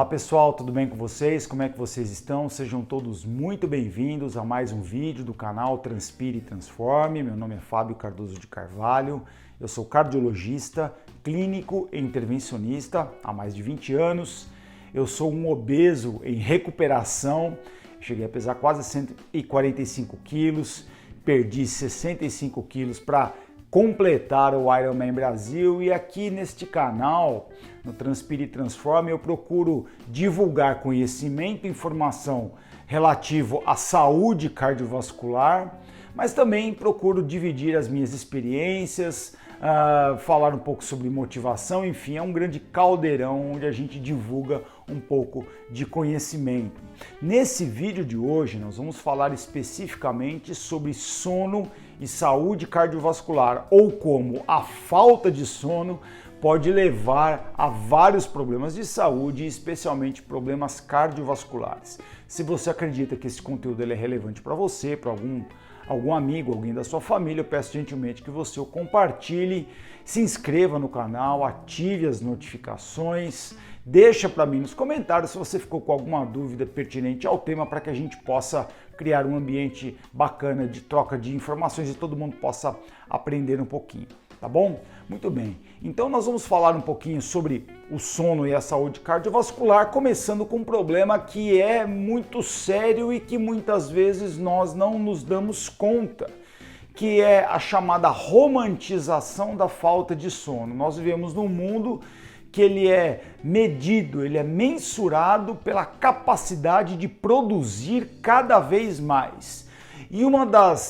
Olá pessoal, tudo bem com vocês? Como é que vocês estão? Sejam todos muito bem-vindos a mais um vídeo do canal Transpire e Transforme. Meu nome é Fábio Cardoso de Carvalho, eu sou cardiologista, clínico e intervencionista há mais de 20 anos. Eu sou um obeso em recuperação, cheguei a pesar quase 145 quilos, perdi 65 quilos para completar o Ironman Brasil, e aqui neste canal, no Transpire e Transforme, eu procuro divulgar conhecimento e informação relativo à saúde cardiovascular, mas também procuro dividir as minhas experiências, falar um pouco sobre motivação, enfim, é um grande caldeirão onde a gente divulga um pouco de conhecimento. Nesse vídeo de hoje nós vamos falar especificamente sobre sono e saúde cardiovascular, ou como a falta de sono pode levar a vários problemas de saúde, especialmente problemas cardiovasculares. Se você acredita que esse conteúdo é relevante para você, para algum amigo, alguém da sua família, eu peço gentilmente que você o compartilhe, se inscreva no canal, ative as notificações, deixa para mim nos comentários se você ficou com alguma dúvida pertinente ao tema, para que a gente possa criar um ambiente bacana de troca de informações e todo mundo possa aprender um pouquinho, tá bom? Muito bem, então nós vamos falar um pouquinho sobre o sono e a saúde cardiovascular, começando com um problema que é muito sério e que muitas vezes nós não nos damos conta, que é a chamada romantização da falta de sono. Nós vivemos num mundo que ele é medido, ele é mensurado pela capacidade de produzir cada vez mais. E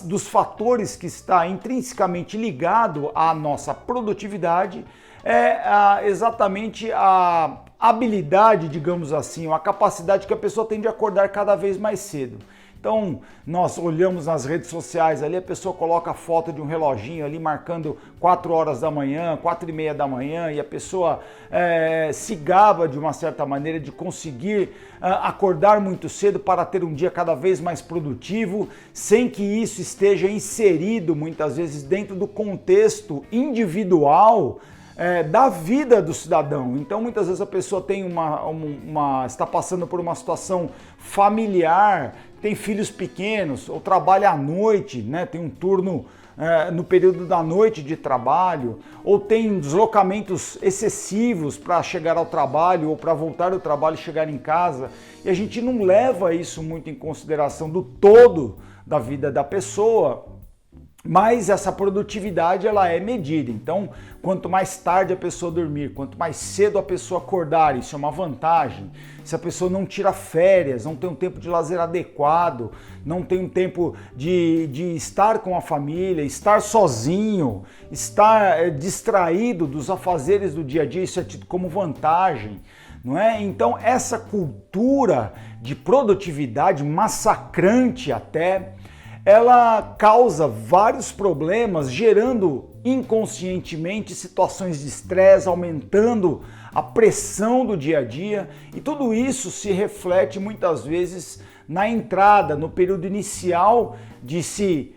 dos fatores que está intrinsecamente ligado à nossa produtividade é exatamente a habilidade, digamos assim, ou a capacidade que a pessoa tem de acordar cada vez mais cedo. Então, nós olhamos nas redes sociais ali, a pessoa coloca a foto de um reloginho ali marcando 4 horas da manhã, 4:30 da manhã, e a pessoa se gaba de uma certa maneira de conseguir acordar muito cedo para ter um dia cada vez mais produtivo, sem que isso esteja inserido muitas vezes dentro do contexto individual da vida do cidadão. Então muitas vezes a pessoa tem está passando por uma situação familiar, tem filhos pequenos, ou trabalha à noite, né? Tem um turno no período da noite de trabalho, ou tem deslocamentos excessivos para chegar ao trabalho ou para voltar do trabalho e chegar em casa, e a gente não leva isso muito em consideração do todo da vida da pessoa. Mas essa produtividade ela é medida, então quanto mais tarde a pessoa dormir, quanto mais cedo a pessoa acordar, isso é uma vantagem. Se a pessoa não tira férias, não tem um tempo de lazer adequado, não tem um tempo de estar com a família, estar sozinho, estar distraído dos afazeres do dia a dia, isso é tido como vantagem, não é? Então essa cultura de produtividade massacrante até, ela causa vários problemas, gerando inconscientemente situações de estresse, aumentando a pressão do dia a dia, e tudo isso se reflete muitas vezes na entrada, no período inicial de se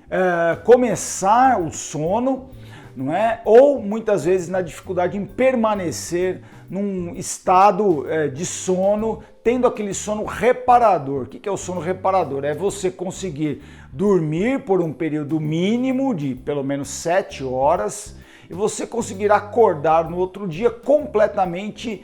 começar o sono, não é? Ou muitas vezes na dificuldade em permanecer num estado de sono, tendo aquele sono reparador. O que é o sono reparador? É você conseguir dormir por um período mínimo de pelo menos 7 horas e você conseguir acordar no outro dia completamente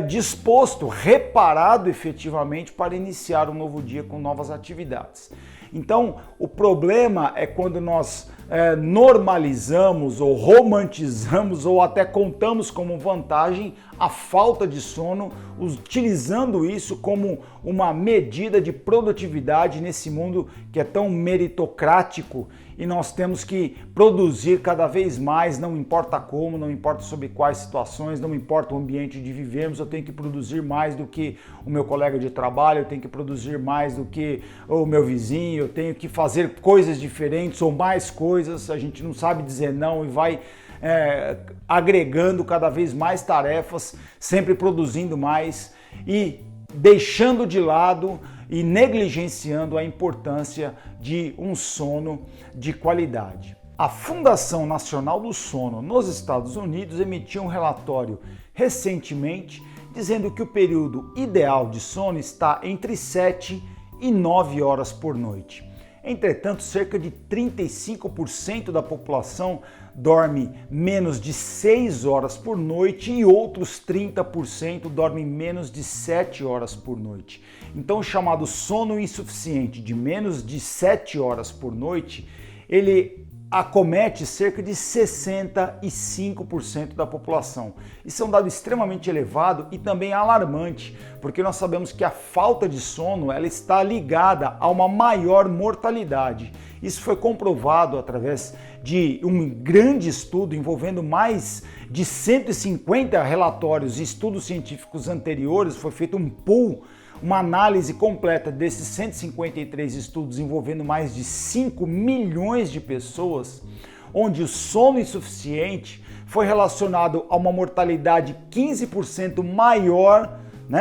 disposto, reparado efetivamente para iniciar um novo dia com novas atividades. Então, o problema é quando nós normalizamos ou romantizamos ou até contamos como vantagem a falta de sono, utilizando isso como uma medida de produtividade nesse mundo que é tão meritocrático, e nós temos que produzir cada vez mais, não importa como, não importa sobre quais situações, não importa o ambiente onde vivemos, eu tenho que produzir mais do que o meu colega de trabalho, eu tenho que produzir mais do que o meu vizinho, eu tenho que fazer coisas diferentes ou mais coisas, a gente não sabe dizer não e vai agregando cada vez mais tarefas, sempre produzindo mais e deixando de lado e negligenciando a importância de um sono de qualidade. A Fundação Nacional do Sono nos Estados Unidos emitiu um relatório recentemente dizendo que o período ideal de sono está entre 7 e 9 horas por noite. Entretanto, cerca de 35% da população dorme menos de 6 horas por noite e outros 30% dormem menos de 7 horas por noite. Então, o chamado sono insuficiente de menos de 7 horas por noite, ele acomete cerca de 65% da população. Isso é um dado extremamente elevado e também alarmante, porque nós sabemos que a falta de sono ela está ligada a uma maior mortalidade. Isso foi comprovado através de um grande estudo envolvendo mais de 150 relatórios e estudos científicos anteriores. Foi feito um pool, uma análise completa desses 153 estudos envolvendo mais de 5 milhões de pessoas, onde o sono insuficiente foi relacionado a uma mortalidade 15% maior,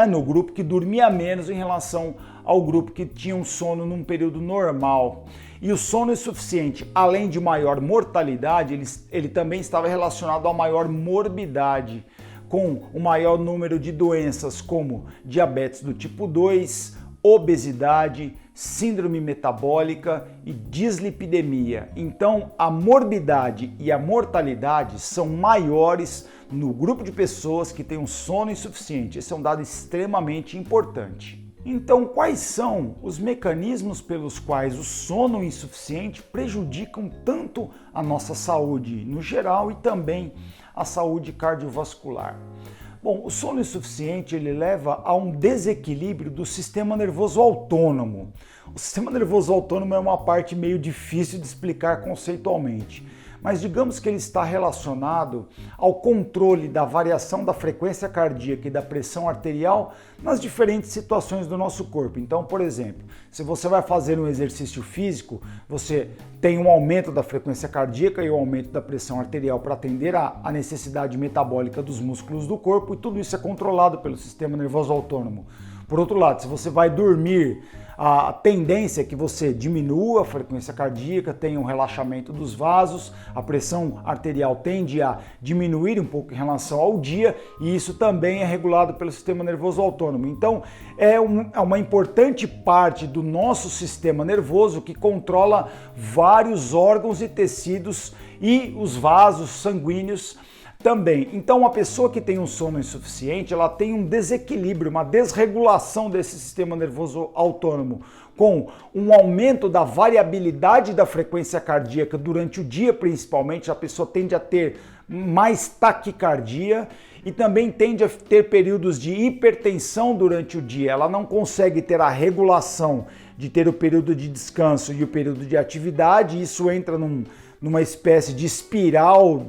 no grupo que dormia menos em relação ao grupo que tinha um sono num período normal. E o sono insuficiente, além de maior mortalidade, ele também estava relacionado a maior morbidade, com o maior número de doenças como diabetes do tipo 2, obesidade, síndrome metabólica e dislipidemia. Então, a morbidade e a mortalidade são maiores no grupo de pessoas que têm um sono insuficiente. Esse é um dado extremamente importante. Então, quais são os mecanismos pelos quais o sono insuficiente prejudicam tanto a nossa saúde no geral e também a saúde cardiovascular? Bom, o sono insuficiente ele leva a um desequilíbrio do sistema nervoso autônomo. O sistema nervoso autônomo é uma parte meio difícil de explicar conceitualmente, mas digamos que ele está relacionado ao controle da variação da frequência cardíaca e da pressão arterial nas diferentes situações do nosso corpo. Então, por exemplo, se você vai fazer um exercício físico, você tem um aumento da frequência cardíaca e um aumento da pressão arterial para atender à necessidade metabólica dos músculos do corpo, e tudo isso é controlado pelo sistema nervoso autônomo. Por outro lado, se você vai dormir, a tendência é que você diminua a frequência cardíaca, tenha um relaxamento dos vasos, a pressão arterial tende a diminuir um pouco em relação ao dia, e isso também é regulado pelo sistema nervoso autônomo. Então, é uma importante parte do nosso sistema nervoso que controla vários órgãos e tecidos e os vasos sanguíneos também. Então, uma pessoa que tem um sono insuficiente, ela tem um desequilíbrio, uma desregulação desse sistema nervoso autônomo, com um aumento da variabilidade da frequência cardíaca durante o dia, principalmente. A pessoa tende a ter mais taquicardia e também tende a ter períodos de hipertensão durante o dia. Ela não consegue ter a regulação de ter o período de descanso e o período de atividade. Isso entra numa espécie de espiral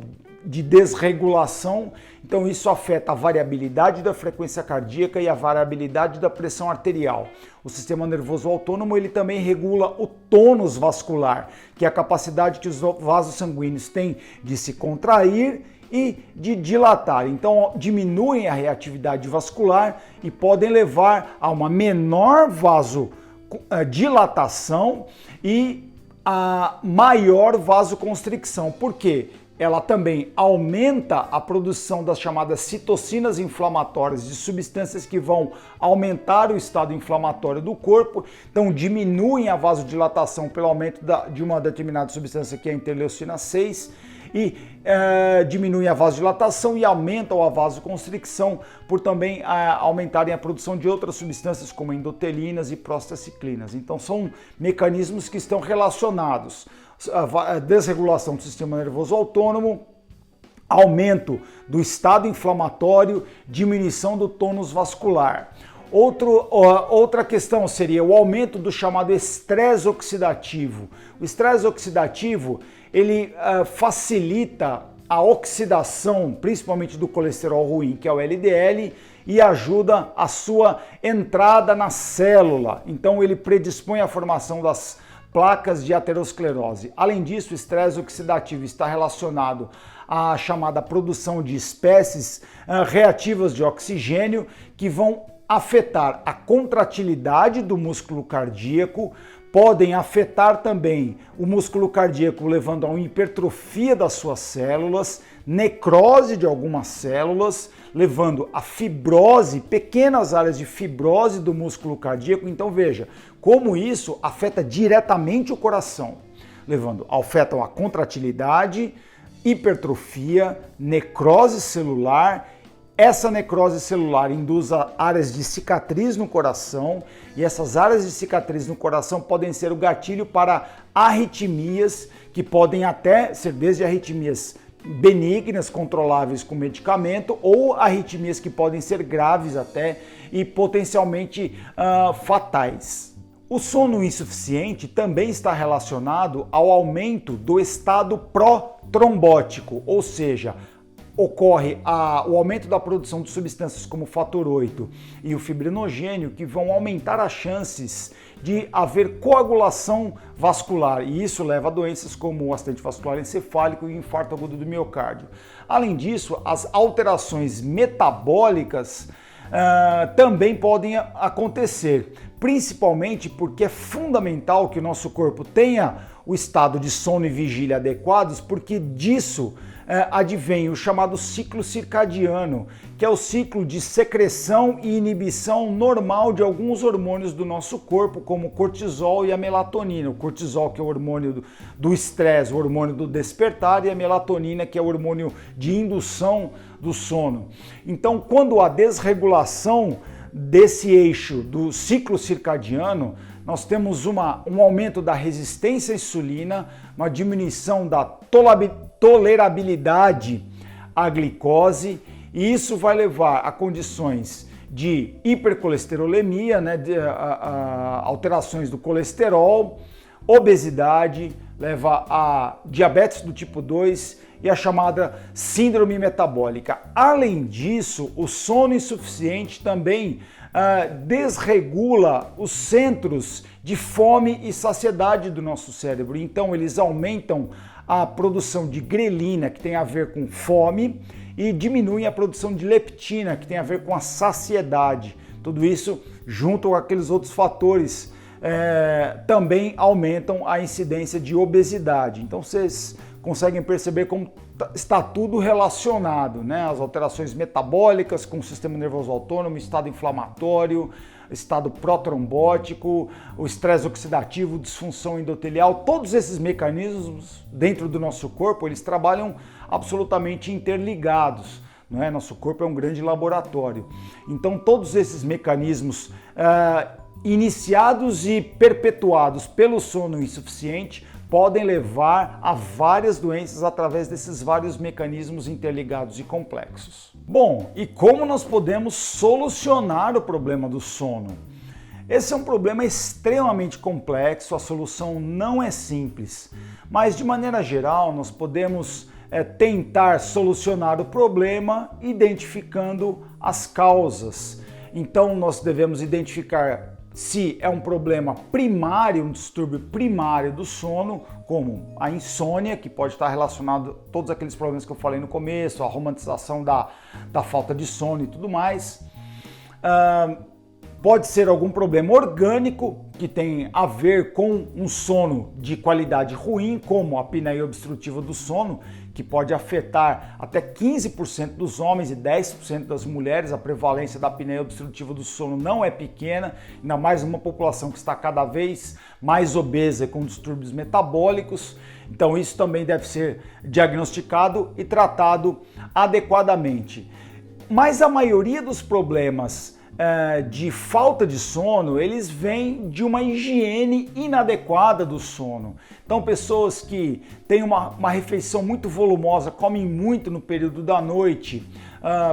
de desregulação, então isso afeta a variabilidade da frequência cardíaca e a variabilidade da pressão arterial. O sistema nervoso autônomo ele também regula o tônus vascular, que é a capacidade que os vasos sanguíneos têm de se contrair e de dilatar. Então diminuem a reatividade vascular e podem levar a uma menor vasodilatação e a maior vasoconstricção. Por quê? Ela também aumenta a produção das chamadas citocinas inflamatórias, de substâncias que vão aumentar o estado inflamatório do corpo, então diminuem a vasodilatação pelo aumento de uma determinada substância que é a interleucina 6 e diminuem a vasodilatação e aumentam a vasoconstricção por também aumentarem a produção de outras substâncias como endotelinas e prostaciclinas. Então são mecanismos que estão relacionados. A desregulação do sistema nervoso autônomo, aumento do estado inflamatório, diminuição do tônus vascular. Outra questão seria o aumento do chamado estresse oxidativo. O estresse oxidativo ele facilita a oxidação, principalmente do colesterol ruim, que é o LDL, e ajuda a sua entrada na célula. Então ele predispõe à formação das placas de aterosclerose. Além disso, o estresse oxidativo está relacionado à chamada produção de espécies reativas de oxigênio que vão afetar a contratilidade do músculo cardíaco, podem afetar também o músculo cardíaco, levando a uma hipertrofia das suas células, necrose de algumas células, levando a fibrose, pequenas áreas de fibrose do músculo cardíaco. Então veja como isso afeta diretamente o coração, afetam a contratilidade, hipertrofia, necrose celular. Essa necrose celular induz a áreas de cicatriz no coração, e essas áreas de cicatriz no coração podem ser o gatilho para arritmias, que podem até ser desde arritmias benignas, controláveis com medicamento, ou arritmias que podem ser graves até e potencialmente fatais. O sono insuficiente também está relacionado ao aumento do estado pró-trombótico, ou seja, ocorre o aumento da produção de substâncias como o fator 8 e o fibrinogênio, que vão aumentar as chances de haver coagulação vascular, e isso leva a doenças como o acidente vascular encefálico e o infarto agudo do miocárdio. Além disso, as alterações metabólicas também podem acontecer, principalmente porque é fundamental que o nosso corpo tenha o estado de sono e vigília adequados, porque disso advém o chamado ciclo circadiano, que é o ciclo de secreção e inibição normal de alguns hormônios do nosso corpo, como o cortisol e a melatonina. O cortisol, que é o hormônio do estresse, o hormônio do despertar, e a melatonina, que é o hormônio de indução do sono. Então, quando há desregulação desse eixo do ciclo circadiano, nós temos um aumento da resistência à insulina, uma diminuição da tolerabilidade à glicose, e isso vai levar a condições de hipercolesterolemia, alterações do colesterol, obesidade, leva a diabetes do tipo 2 e a chamada síndrome metabólica. Além disso, o sono insuficiente também desregula os centros de fome e saciedade do nosso cérebro. Então eles aumentam a produção de grelina, que tem a ver com fome, e diminuem a produção de leptina, que tem a ver com a saciedade. Tudo isso, junto com aqueles outros fatores, também aumentam a incidência de obesidade. Então vocês conseguem perceber como está tudo relacionado, né? As alterações metabólicas com o sistema nervoso autônomo, estado inflamatório, estado protrombótico, o estresse oxidativo, disfunção endotelial, todos esses mecanismos dentro do nosso corpo, eles trabalham absolutamente interligados. Não é? Nosso corpo é um grande laboratório. Então todos esses mecanismos iniciados e perpetuados pelo sono insuficiente podem levar a várias doenças através desses vários mecanismos interligados e complexos. Bom, e como nós podemos solucionar o problema do sono? Esse é um problema extremamente complexo, a solução não é simples, mas de maneira geral nós podemos tentar solucionar o problema identificando as causas. Então nós devemos identificar se é um problema primário, um distúrbio primário do sono, como a insônia, que pode estar relacionado a todos aqueles problemas que eu falei no começo, a romantização da falta de sono e tudo mais. Pode ser algum problema orgânico que tem a ver com um sono de qualidade ruim, como a apneia obstrutiva do sono, que pode afetar até 15% dos homens e 10% das mulheres. A prevalência da apneia obstrutiva do sono não é pequena, ainda mais uma população que está cada vez mais obesa com distúrbios metabólicos. Então isso também deve ser diagnosticado e tratado adequadamente. Mas a maioria dos problemas de falta de sono, eles vêm de uma higiene inadequada do sono. Então pessoas que têm uma refeição muito volumosa, comem muito no período da noite,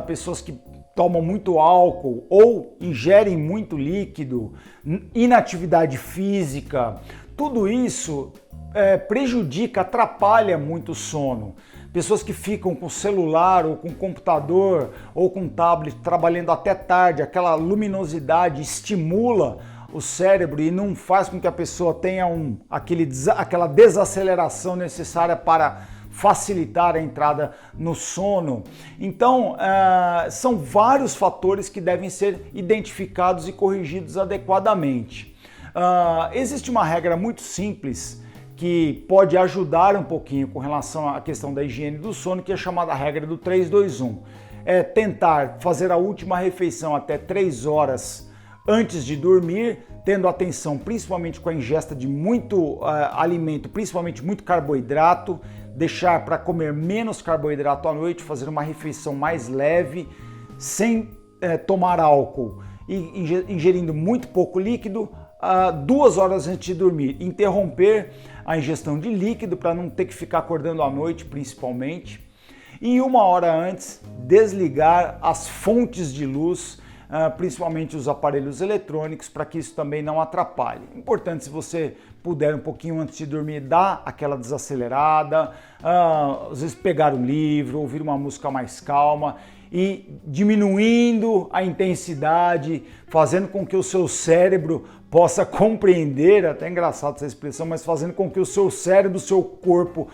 pessoas que tomam muito álcool ou ingerem muito líquido, inatividade física, tudo isso prejudica, atrapalha muito o sono. Pessoas que ficam com celular ou com computador ou com tablet trabalhando até tarde, aquela luminosidade estimula o cérebro e não faz com que a pessoa tenha aquela desaceleração necessária para facilitar a entrada no sono. Então, são vários fatores que devem ser identificados e corrigidos adequadamente. Existe uma regra muito simples que pode ajudar um pouquinho com relação à questão da higiene do sono, que é chamada regra do 3-2-1. É tentar fazer a última refeição até 3 horas antes de dormir, tendo atenção principalmente com a ingesta de muito alimento, principalmente muito carboidrato, deixar para comer menos carboidrato à noite, fazer uma refeição mais leve, sem tomar álcool e ingerindo muito pouco líquido, 2 horas antes de dormir. Interromper a ingestão de líquido para não ter que ficar acordando à noite, principalmente. E 1 hora antes, desligar as fontes de luz, principalmente os aparelhos eletrônicos, para que isso também não atrapalhe. Importante, se você puder um pouquinho antes de dormir, dar aquela desacelerada, às vezes pegar um livro, ouvir uma música mais calma e diminuindo a intensidade, fazendo com que o seu cérebro possa compreender, até engraçado essa expressão, mas fazendo com que o seu cérebro, o seu corpo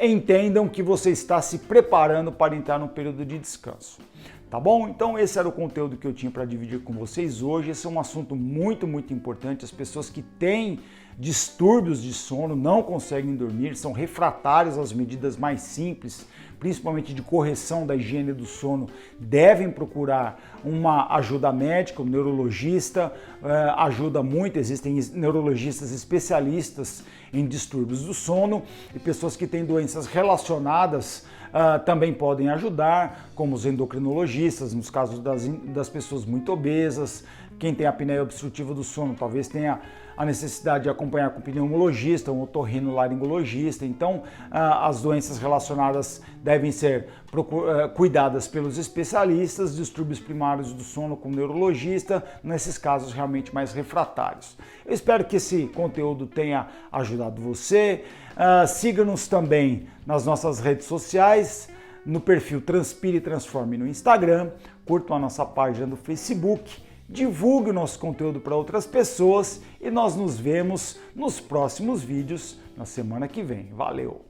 entendam que você está se preparando para entrar no período de descanso. Tá bom? Então esse era o conteúdo que eu tinha para dividir com vocês hoje. Esse é um assunto muito importante. As pessoas que têm distúrbios de sono, não conseguem dormir, são refratários às medidas mais simples, principalmente de correção da higiene do sono, devem procurar uma ajuda médica, um neurologista, ajuda muito. Existem neurologistas especialistas em distúrbios do sono, e pessoas que têm doenças relacionadas também podem ajudar, como os endocrinologistas, nos casos das pessoas muito obesas. Quem tem apneia obstrutiva do sono talvez tenha a necessidade de acompanhar com um pneumologista, um otorrinolaringologista. Então, as doenças relacionadas devem ser cuidadas pelos especialistas, distúrbios primários do sono com neurologista, nesses casos realmente mais refratários. Eu espero que esse conteúdo tenha ajudado você. Siga-nos também nas nossas redes sociais, no perfil Transpire e Transforme no Instagram, curtam a nossa página no Facebook, divulgue o nosso conteúdo para outras pessoas e nós nos vemos nos próximos vídeos na semana que vem. Valeu!